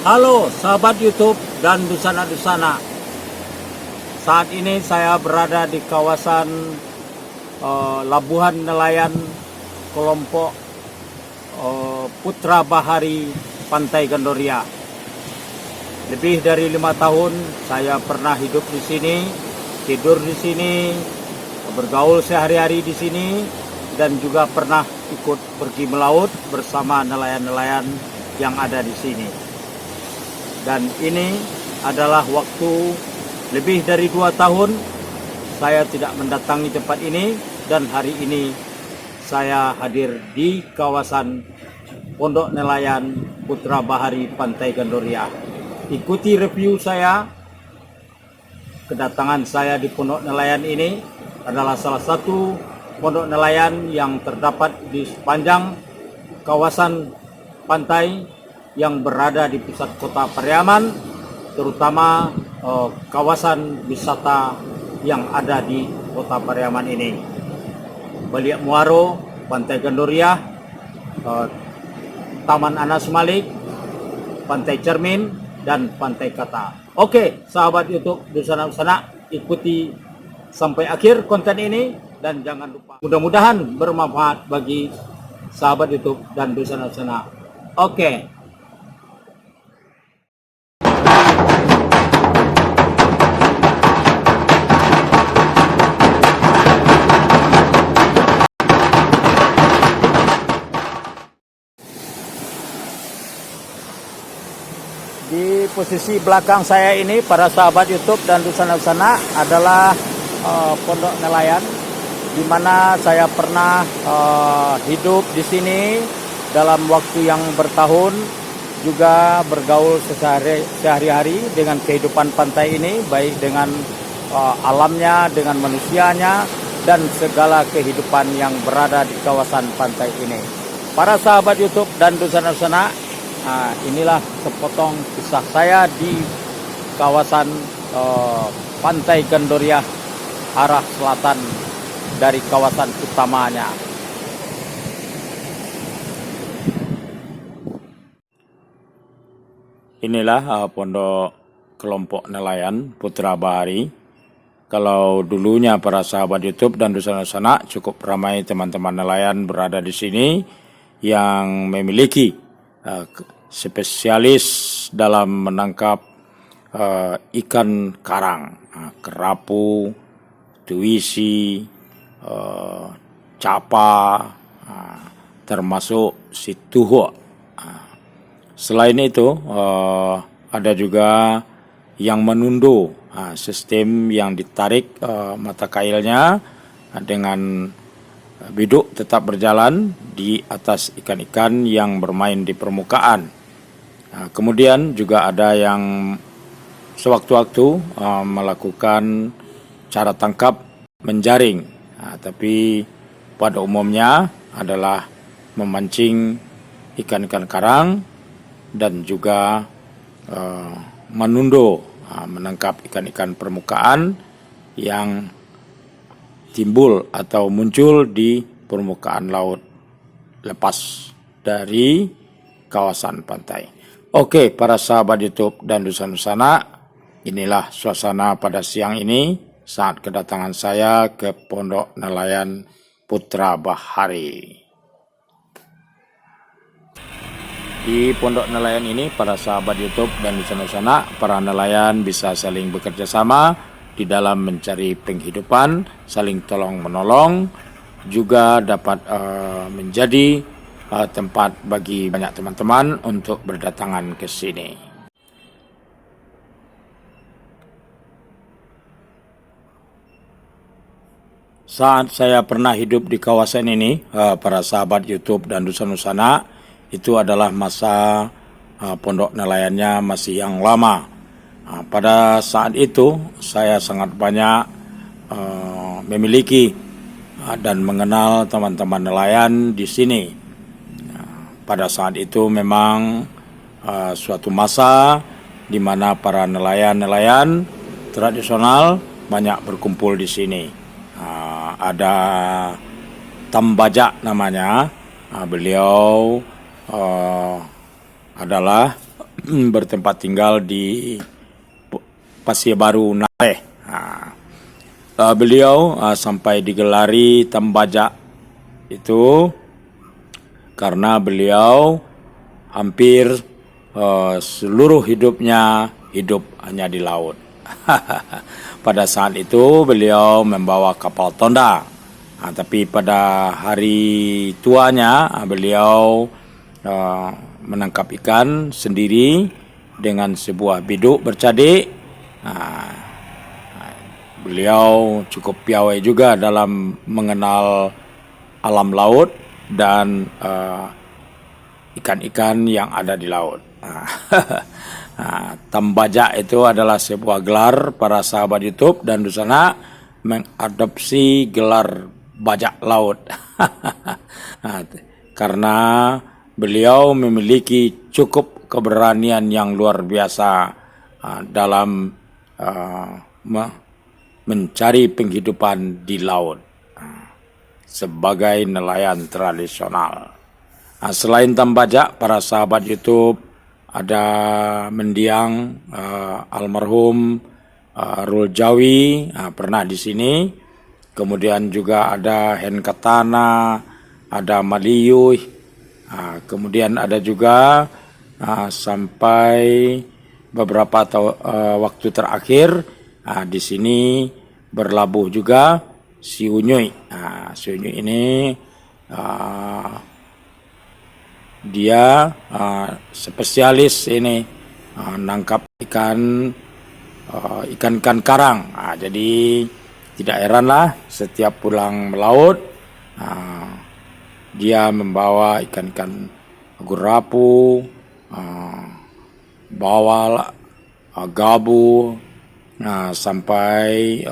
Halo sahabat YouTube dan Dusana-Dusana. Saat ini saya berada di kawasan Labuhan Nelayan kelompok Putra Bahari Pantai Gandoria. Lebih dari 5 tahun saya pernah hidup di sini, tidur di sini, bergaul sehari-hari di sini, dan juga pernah ikut pergi melaut bersama nelayan-nelayan yang ada di sini. Dan ini adalah waktu lebih dari 2 tahun saya tidak mendatangi tempat ini, dan hari ini saya hadir di kawasan Pondok Nelayan Putra Bahari Pantai Gandoria. Ikuti review saya. Kedatangan saya di Pondok Nelayan ini adalah salah satu pondok nelayan yang terdapat di sepanjang kawasan pantai yang berada di pusat kota Pariaman, terutama kawasan wisata yang ada di kota Pariaman ini. Baliak Muaro, Pantai Gandoria, Taman Anas Malik, Pantai Cermin, dan Pantai Kata. Oke, sahabat YouTube Dusana-Dusana, ikuti sampai akhir konten ini dan jangan lupa. Mudah-mudahan bermanfaat bagi sahabat YouTube dan Dusana-Dusana. Oke. Di posisi belakang saya ini, para sahabat YouTube dan Dusana-Dusana, adalah pondok nelayan, di mana saya pernah hidup di sini dalam waktu yang bertahun, juga bergaul sehari-hari dengan kehidupan pantai ini, baik dengan alamnya, dengan manusianya, dan segala kehidupan yang berada di kawasan pantai ini. Para sahabat YouTube dan Dusana-Dusana, inilah sepotong kisah saya di kawasan Pantai Gandoria arah selatan dari kawasan utamanya. Inilah pondok kelompok nelayan Putra Bahari. Kalau dulunya para sahabat YouTube dan Dusana-Dusana, cukup ramai teman-teman nelayan berada di sini yang memiliki spesialis dalam menangkap ikan karang, kerapu, tuisi, capa, termasuk situho. Selain itu ada juga yang menundo, sistem yang ditarik mata kailnya dengan biduk tetap berjalan di atas ikan-ikan yang bermain di permukaan. Kemudian juga ada yang sewaktu-waktu melakukan cara tangkap menjaring, tapi pada umumnya adalah memancing ikan-ikan karang dan juga menundo, menangkap ikan-ikan permukaan yang timbul atau muncul di permukaan laut lepas dari kawasan pantai. Oke, para sahabat YouTube dan Dusana-Dusana, inilah suasana pada siang ini saat kedatangan saya ke Pondok Nelayan Putra Bahari. Di Pondok Nelayan ini, para sahabat YouTube dan Dusana-Dusana, para nelayan bisa saling bekerja sama di dalam mencari penghidupan, saling tolong-menolong, juga dapat menjadi tempat bagi banyak teman-teman untuk berdatangan ke sini. Saat saya pernah hidup di kawasan ini, para sahabat YouTube dan Dusana-Dusana, itu adalah masa pondok nelayannya masih yang lama. Pada saat itu saya sangat banyak memiliki dan mengenal teman-teman nelayan di sini. Pada saat itu memang suatu masa di mana para nelayan-nelayan tradisional banyak berkumpul di sini. Ada Tambajak namanya, beliau adalah bertempat tinggal di Pasir Baru Naleh. Beliau sampai digelari Tambajak itu karena beliau hampir seluruh hidupnya hidup hanya di laut. Pada saat itu beliau membawa kapal tonda, tapi pada hari tuanya beliau menangkap ikan sendiri dengan sebuah biduk bercadik. Beliau cukup piawai juga dalam mengenal alam laut dan ikan-ikan yang ada di laut. Tambajak itu adalah sebuah gelar para sahabat YouTube dan Dusana mengadopsi gelar bajak laut. Karena beliau memiliki cukup keberanian yang luar biasa dalam mencari penghidupan di laut sebagai nelayan tradisional. Selain Tambajak, para sahabat YouTube ada mendiang almarhum Rul Jawi pernah di sini. Kemudian juga ada Hen Katana, ada Maliyuh. Kemudian ada juga sampai beberapa waktu terakhir di sini berlabuh juga si Unyuy. Si Unyuy ini dia spesialis ini nangkap ikan karang. Jadi tidak heranlah setiap pulang melaut dia membawa ikan gurapu, bawal, gabu, sampai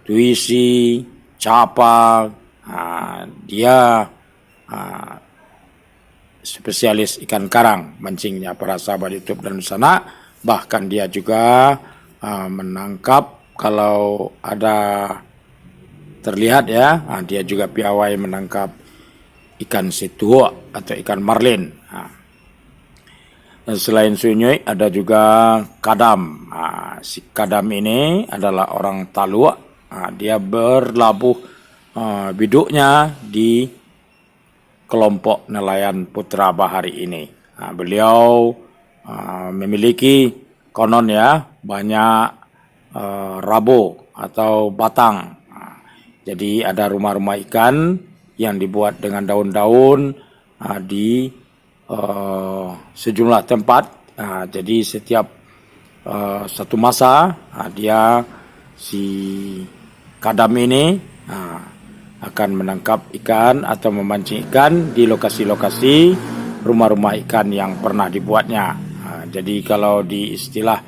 tuisi, capa. Dia spesialis ikan karang mancingnya para sahabat YouTube dan sana. Bahkan dia juga menangkap kalau ada terlihat ya, dia juga piawai menangkap ikan situo atau ikan marlin. Dan selain Sunyuy ada juga Kadam. Si Kadam ini adalah orang Talua. Dia berlabuh biduknya di kelompok nelayan Putra Bahari ini. Beliau memiliki konon ya banyak rabo atau batang. Jadi ada rumah-rumah ikan yang dibuat dengan daun-daun di sejumlah tempat. Jadi setiap satu masa dia si Kadam ini akan menangkap ikan atau memancing ikan di lokasi-lokasi rumah-rumah ikan yang pernah dibuatnya. Jadi kalau di istilah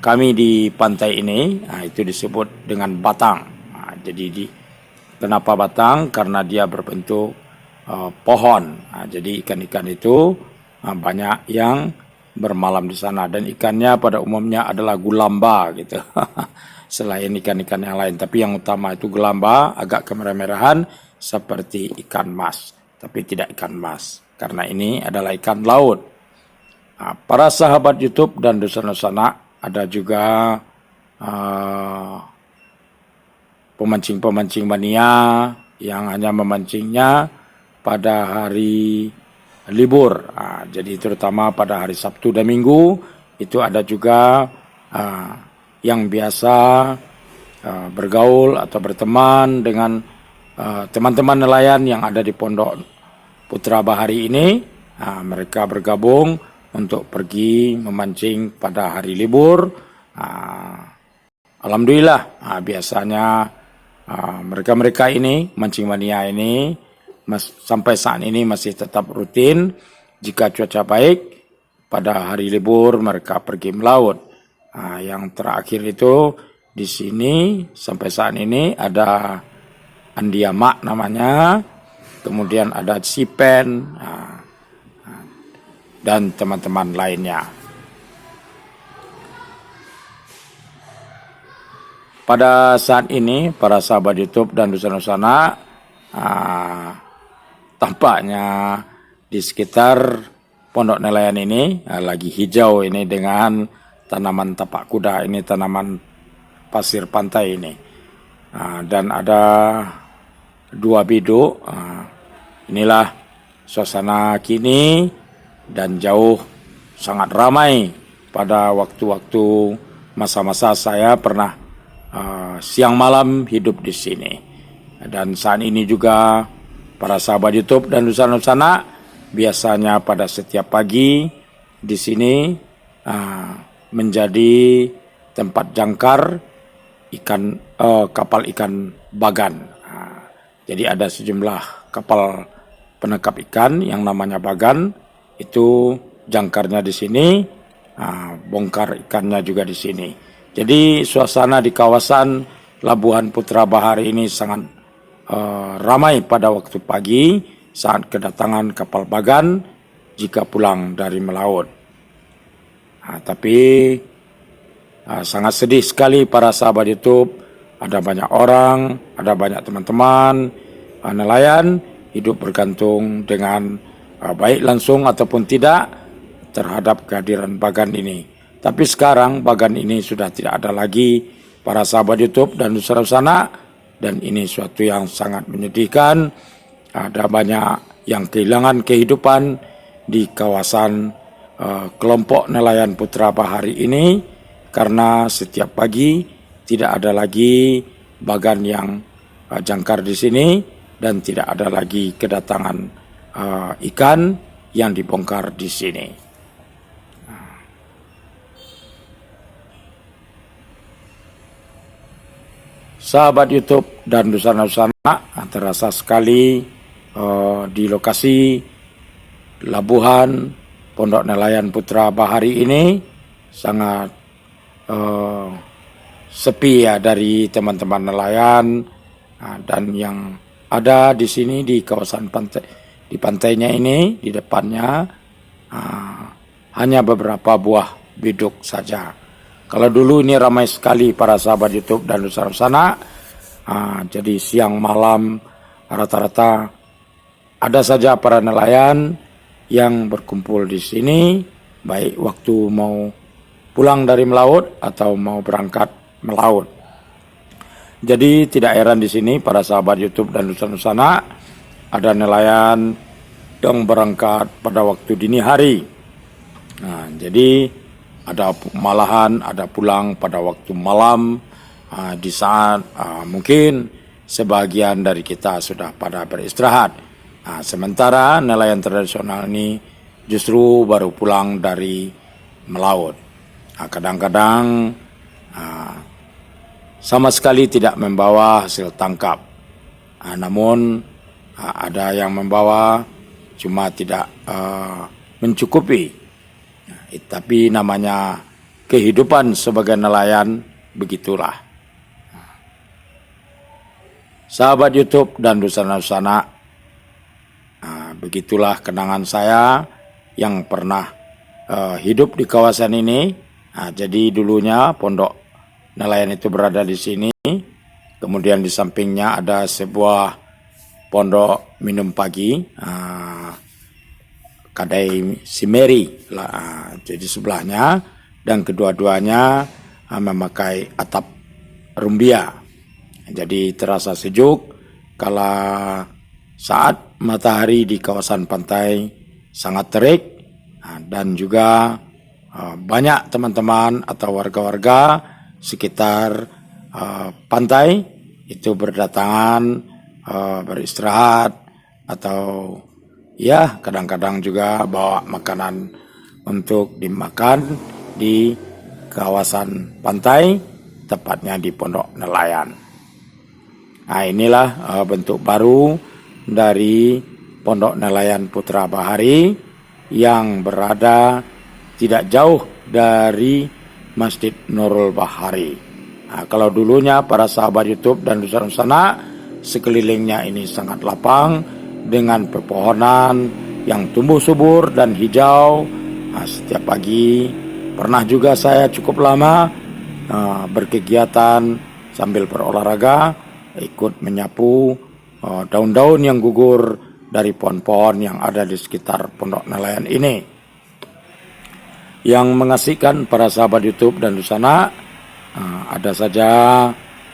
kami di pantai ini itu disebut dengan batang. Jadi kenapa batang? Karena dia berbentuk pohon. Jadi ikan-ikan itu banyak yang bermalam di sana dan ikannya pada umumnya adalah gulamba gitu. Selain ikan-ikan yang lain, tapi yang utama itu gulamba, agak kemerah-merahan seperti ikan mas, tapi tidak ikan mas karena ini adalah ikan laut. Para sahabat YouTube dan Dusana ada juga pemancing-pemancing mania yang hanya memancingnya pada hari libur. Jadi terutama pada hari Sabtu dan Minggu itu ada juga yang biasa bergaul atau berteman dengan teman-teman nelayan yang ada di Pondok Putra Bahari ini. Mereka bergabung untuk pergi memancing pada hari libur. Alhamdulillah biasanya mereka-mereka ini, mancing mania ini sampai saat ini masih tetap rutin. Jika cuaca baik pada hari libur mereka pergi melaut. Yang terakhir itu di sini sampai saat ini ada Andiamak namanya, kemudian ada Sipen dan teman-teman lainnya. Pada saat ini para sahabat YouTube dan Dusana tampaknya di sekitar Pondok Nelayan ini lagi hijau ini dengan tanaman tapak kuda, ini tanaman pasir pantai ini. Dan ada 2 biduk. Inilah suasana kini dan jauh sangat ramai pada waktu-waktu masa-masa saya pernah siang malam hidup di sini. Dan saat ini juga para sahabat YouTube dan Nusana biasanya pada setiap pagi di sini menjadi tempat jangkar kapal ikan bagan. Jadi ada sejumlah kapal penangkap ikan yang namanya bagan, itu jangkarnya di sini, bongkar ikannya juga di sini. Jadi suasana di kawasan Labuhan Putra Bahari ini sangat ramai pada waktu pagi saat kedatangan kapal bagan jika pulang dari melaut. Tapi sangat sedih sekali para sahabat YouTube, ada banyak orang, ada banyak teman-teman nelayan hidup bergantung dengan baik langsung ataupun tidak terhadap kehadiran bagan ini. Tapi sekarang bagan ini sudah tidak ada lagi para sahabat YouTube dan Nusana, dan ini suatu yang sangat menyedihkan. Ada banyak yang kehilangan kehidupan di kawasan kelompok nelayan Putra Bahari ini karena setiap pagi tidak ada lagi bagan yang jangkar di sini dan tidak ada lagi kedatangan ikan yang dibongkar di sini. Sahabat YouTube dan Nusana, terasa sekali di lokasi Labuhan Pondok Nelayan Putra Bahari ini sangat sepi ya dari teman-teman nelayan, dan yang ada di sini di kawasan pantai, di pantainya ini di depannya hanya beberapa buah biduk saja. Kalau dulu ini ramai sekali para sahabat YouTube dan Nusana, jadi siang malam rata-rata ada saja para nelayan yang berkumpul di sini, baik waktu mau pulang dari melaut atau mau berangkat melaut. Jadi tidak heran di sini para sahabat YouTube dan Nusana ada nelayan yang berangkat pada waktu dini hari. Jadi malahan ada pulang pada waktu malam, di saat mungkin sebagian dari kita sudah pada beristirahat. Sementara nelayan tradisional ini justru baru pulang dari melaut. Kadang-kadang sama sekali tidak membawa hasil tangkap. Namun ada yang membawa cuma tidak mencukupi. Tapi namanya kehidupan sebagai nelayan begitulah. Sahabat YouTube dan Nusana, begitulah kenangan saya yang pernah hidup di kawasan ini. Jadi dulunya pondok nelayan itu berada di sini. Kemudian di sampingnya ada sebuah pondok minum pagi, Kadai Simeri. Jadi sebelahnya, dan kedua-duanya memakai atap rumbia. Jadi terasa sejuk kala saat matahari di kawasan pantai sangat terik, dan juga banyak teman-teman atau warga-warga sekitar pantai itu berdatangan beristirahat, atau ya kadang-kadang juga bawa makanan untuk dimakan di kawasan pantai, tepatnya di Pondok Nelayan. Inilah bentuk baru dari Pondok Nelayan Putra Bahari yang berada tidak jauh dari Masjid Nurul Bahari. Kalau dulunya para sahabat YouTube dan Nusana, sekelilingnya ini sangat lapang dengan pepohonan yang tumbuh subur dan hijau. Setiap pagi pernah juga saya cukup lama berkegiatan sambil berolahraga, ikut menyapu daun-daun yang gugur dari pohon-pohon yang ada di sekitar Pondok Nelayan ini. yang mengasihkan para sahabat YouTube dan Dusana. Ada saja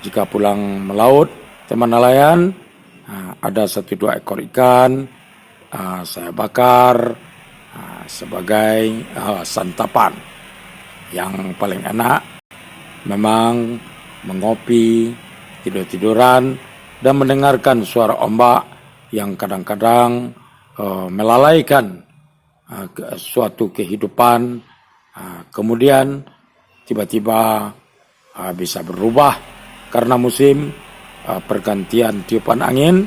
jika pulang melaut teman nelayan, ada 1-2 ekor ikan saya bakar sebagai santapan. Yang paling enak memang mengopi, tidur-tiduran, dan mendengarkan suara ombak yang kadang-kadang melalaikan suatu kehidupan, kemudian tiba-tiba bisa berubah karena musim pergantian tiupan angin,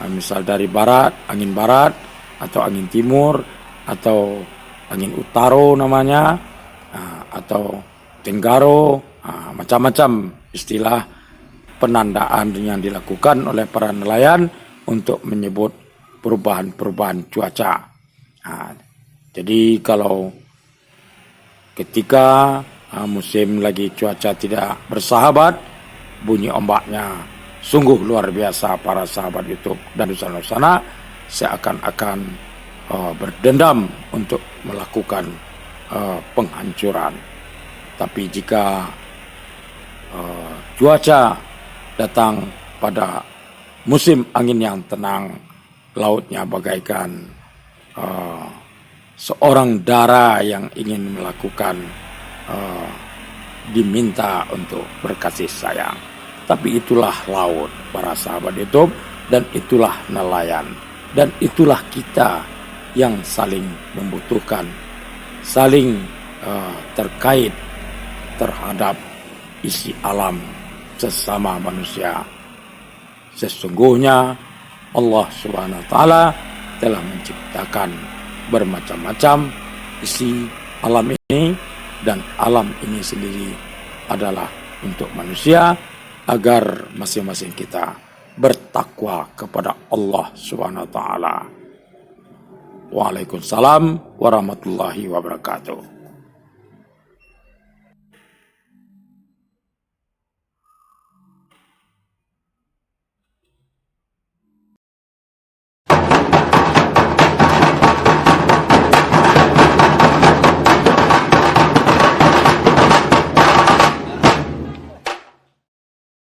misal dari barat, angin barat, atau angin timur, atau angin utaro namanya, atau tenggaro, macam-macam istilah penandaan yang dilakukan oleh para nelayan untuk menyebut perubahan-perubahan cuaca. Jadi kalau ketika musim lagi cuaca tidak bersahabat, bunyi ombaknya sungguh luar biasa para sahabat YouTube dan Dusana seakan-akan berdendam untuk melakukan penghancuran. Tapi jika cuaca datang pada musim angin yang tenang, lautnya bagaikan seorang dara yang ingin melakukan diminta untuk berkasih sayang. Tapi itulah laut para sahabat YouTube, dan itulah nelayan, dan itulah kita yang saling membutuhkan, saling terkait terhadap isi alam sesama manusia. Sesungguhnya Allah Subhanahu wa taala telah menciptakan bermacam-macam isi alam ini, dan alam ini sendiri adalah untuk manusia agar masing-masing kita bertakwa kepada Allah Subhanahu wa taala. Waalaikumsalam warahmatullahi wabarakatuh.